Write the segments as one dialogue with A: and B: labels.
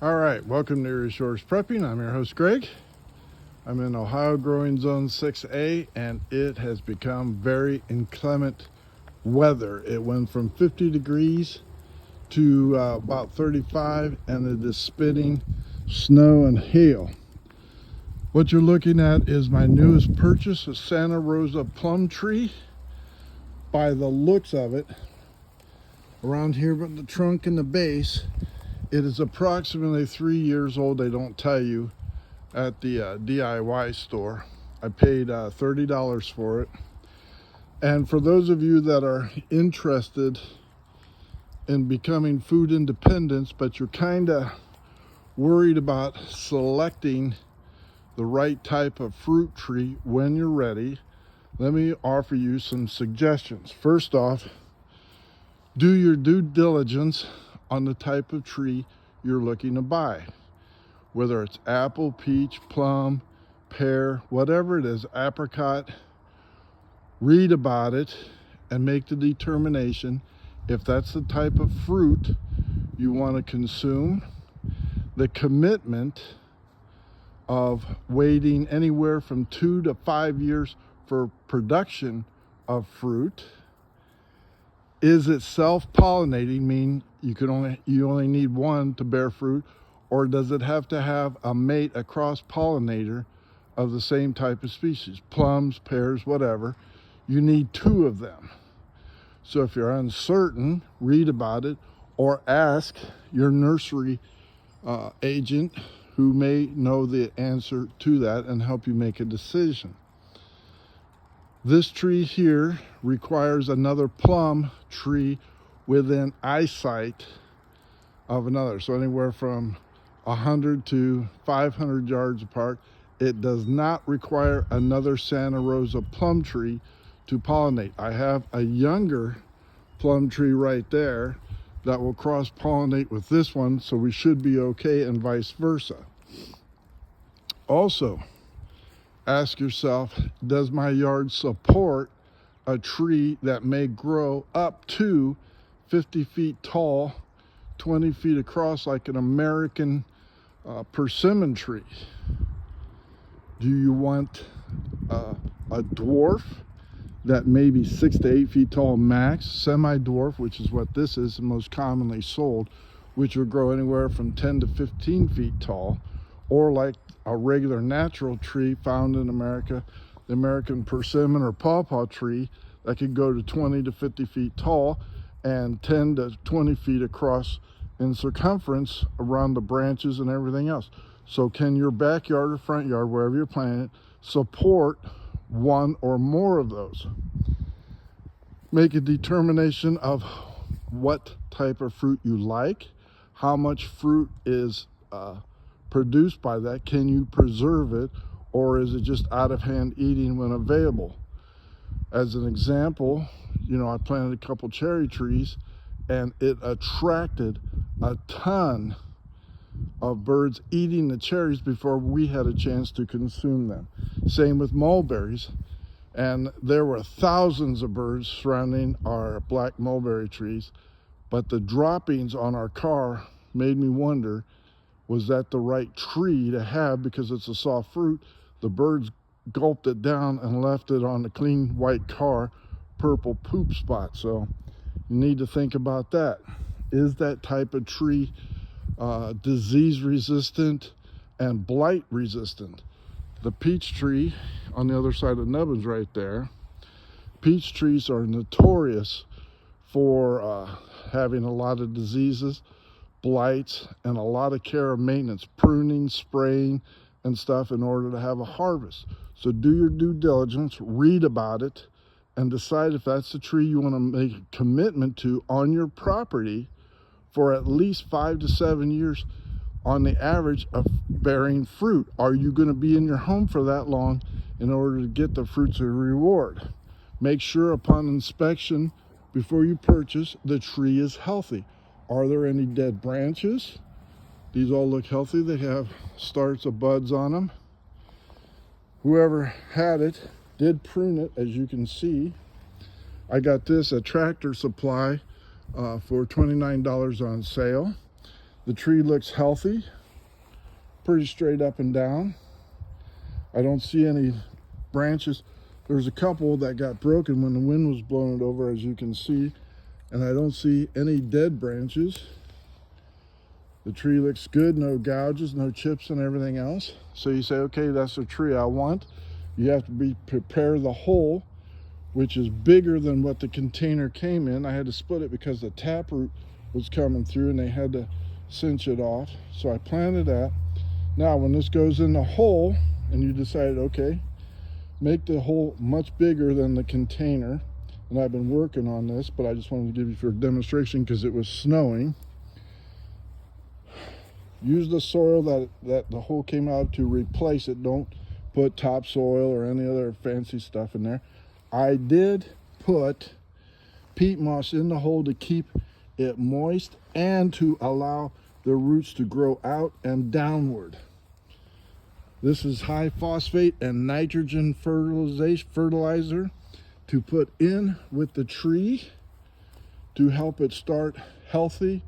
A: All right, welcome to Erie Shores Prepping. I'm your host, Greg. I'm in Ohio growing zone 6A, and it has become very inclement weather. It went from 50 degrees to about 35, and it is spitting snow and hail. What you're looking at is my newest purchase, a Santa Rosa plum tree. By the looks of it, around here but the trunk and the base, it is approximately 3 years old. They don't tell you at the DIY store. I paid $30 for it. And for those of you that are interested in becoming food independent, but you're kind of worried about selecting the right type of fruit tree when you're ready, let me offer you some suggestions. First off, do your due diligence on the type of tree you're looking to buy. Whether it's apple, peach, plum, pear, whatever it is, apricot, read about it and make the determination if that's the type of fruit you want to consume. The commitment of waiting anywhere from 2 to 5 years for production of fruit. Is it self-pollinating, meaning you only need one to bear fruit, or does it have to have a mate, a cross-pollinator of the same type of species? Plums, pears, whatever. You need 2 of them. So if you're uncertain, read about it or ask your nursery agent who may know the answer to that and help you make a decision. This tree here requires another plum tree within eyesight of another. So anywhere from 100 to 500 yards apart. It does not require another Santa Rosa plum tree to pollinate. I have a younger plum tree right there that will cross-pollinate with this one, so we should be okay, and vice versa. Also, ask yourself, does my yard support a tree that may grow up to 50 feet tall, 20 feet across, like an American persimmon tree? Do you want a dwarf that may be 6 to 8 feet tall max, semi-dwarf, which is what this is, and most commonly sold, which will grow anywhere from 10 to 15 feet tall, or like a regular natural tree found in America, the American persimmon or pawpaw tree that could go to 20 to 50 feet tall and 10 to 20 feet across in circumference around the branches and everything else. So can your backyard or front yard, wherever you're planting it, support one or more of those? Make a determination of what type of fruit you like, how much fruit is produced by that. Can you preserve it, or is it just out of hand eating when available? As an example, I planted a couple cherry trees and it attracted a ton of birds eating the cherries before we had a chance to consume them. Same with mulberries, and there were thousands of birds surrounding our black mulberry trees, but the droppings on our car made me wonder, was that the right tree to have? Because it's a soft fruit. The birds gulped it down and left it on the clean white car, purple poop spot. So you need to think about that. Is that type of tree disease resistant and blight resistant? The peach tree on the other side of Nubbins right there, peach trees are notorious for having a lot of diseases, blights, and a lot of care of maintenance, pruning, spraying, and stuff in order to have a harvest. So do your due diligence, read about it, and decide if that's the tree you want to make a commitment to on your property for at least 5 to 7 years on the average of bearing fruit. Are you going to be in your home for that long in order to get the fruits of reward? Make sure upon inspection before you purchase the tree is healthy. Are there any dead branches? These all look healthy. They have starts of buds on them. Whoever had it did prune it, as you can see. I got this at Tractor Supply for $29 on sale. The tree looks healthy, pretty straight up and down. I don't see any branches. There's a couple that got broken when the wind was blowing it over, as you can see, and I don't see any dead branches. The tree looks good, no gouges, no chips and everything else. So you say, okay, that's the tree I want. You have to prepare the hole, which is bigger than what the container came in. I had to split it because the taproot was coming through and they had to cinch it off. So I planted that. Now when this goes in the hole and you decide, okay, make the hole much bigger than the container. And I've been working on this, but I just wanted to give you for a demonstration because it was snowing. Use the soil that the hole came out to replace it. Don't put topsoil or any other fancy stuff in there. I did put peat moss in the hole to keep it moist and to allow the roots to grow out and downward. This is high phosphate and nitrogen fertilizer to put in with the tree to help it start healthy.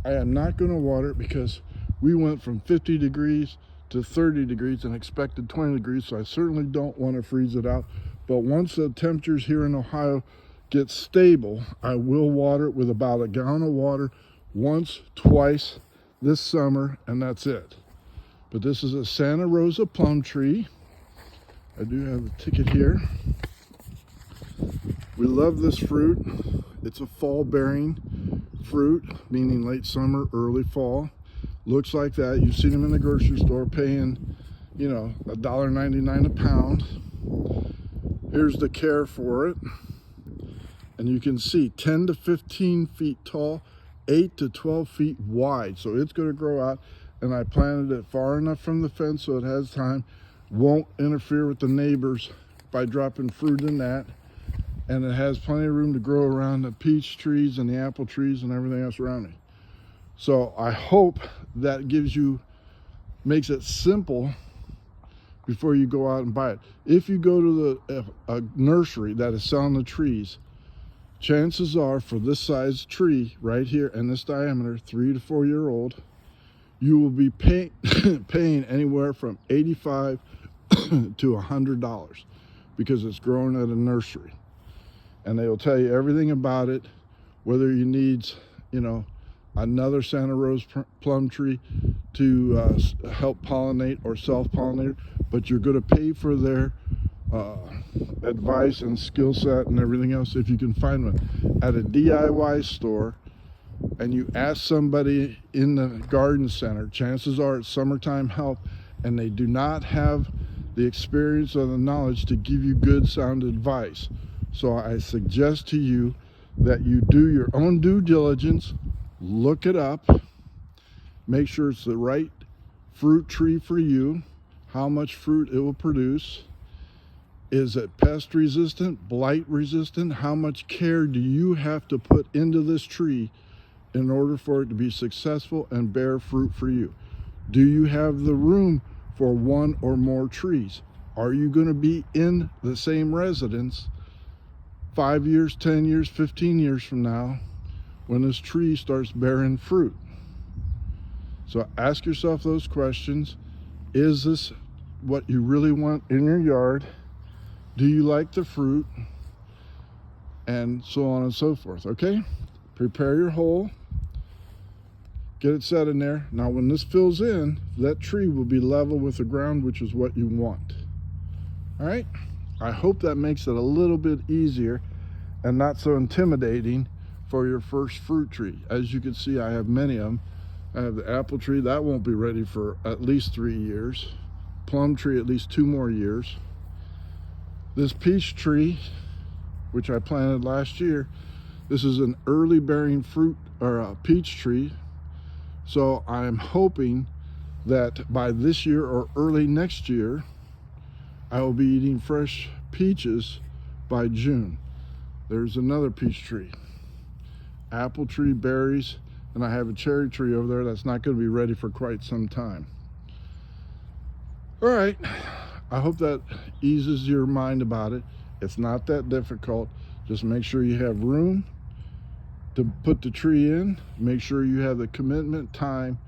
A: I am not going to water it because we went from 50 degrees to 30 degrees and expected 20 degrees, so I certainly don't want to freeze it out. But once the temperatures here in Ohio get stable, I will water it with about a gallon of water once, twice this summer, and that's it. But this is a Santa Rosa plum tree. I do have the ticket here. We love this fruit. It's a fall bearing fruit, meaning late summer, early fall. Looks like that. You've seen them in the grocery store paying, you know, $1.99 a pound. Here's the care for it. And you can see 10 to 15 feet tall, 8 to 12 feet wide. So it's going to grow out. And I planted it far enough from the fence so it has time. Won't interfere with the neighbors by dropping fruit in that. And it has plenty of room to grow around the peach trees and the apple trees and everything else around me. So I hope that makes it simple before you go out and buy it. If you go to a nursery that is selling the trees, chances are for this size tree right here and this diameter, 3 to 4 year old, you will be paying anywhere from $85 to $100 because it's grown at a nursery. And they will tell you everything about it, whether you need, you know, another Santa Rosa plum tree to help pollinate or self-pollinate, but you're going to pay for their advice and skill set and everything else if you can find one. At a DIY store and you ask somebody in the garden center, chances are it's summertime help and they do not have the experience or the knowledge to give you good sound advice. So I suggest to you that you do your own due diligence, look it up, make sure it's the right fruit tree for you, how much fruit it will produce, is it pest resistant, blight resistant, how much care do you have to put into this tree in order for it to be successful and bear fruit for you. Do you have the room for one or more trees? Are you going to be in the same residence 5 years, 10 years, 15 years from now when this tree starts bearing fruit? So ask yourself those questions. Is this what you really want in your yard? Do you like the fruit? And so on and so forth, okay? Prepare your hole. Get it set in there. Now when this fills in, that tree will be level with the ground, which is what you want. All right? I hope that makes it a little bit easier and not so intimidating for your first fruit tree. As you can see, I have many of them. I have the apple tree. That won't be ready for at least 3 years. Plum tree, at least 2 more years. This peach tree, which I planted last year, this is an early bearing fruit or a peach tree. So I'm hoping that by this year or early next year, I will be eating fresh peaches by June. There's another peach tree, apple tree, berries, and I have a cherry tree over there that's not going to be ready for quite some time. All right, I hope that eases your mind about it. It's not that difficult. Just make sure you have room, to put the tree in, make sure you have the commitment time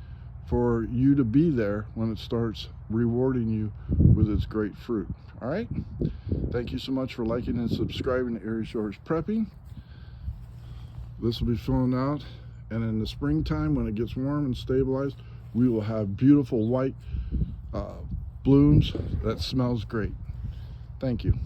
A: for you to be there when it starts rewarding you with its great fruit. All right, thank you so much for liking and subscribing to Erie Shores Prepping. This will be filling out, and in the springtime when it gets warm and stabilized, we will have beautiful white blooms that smells great. Thank you.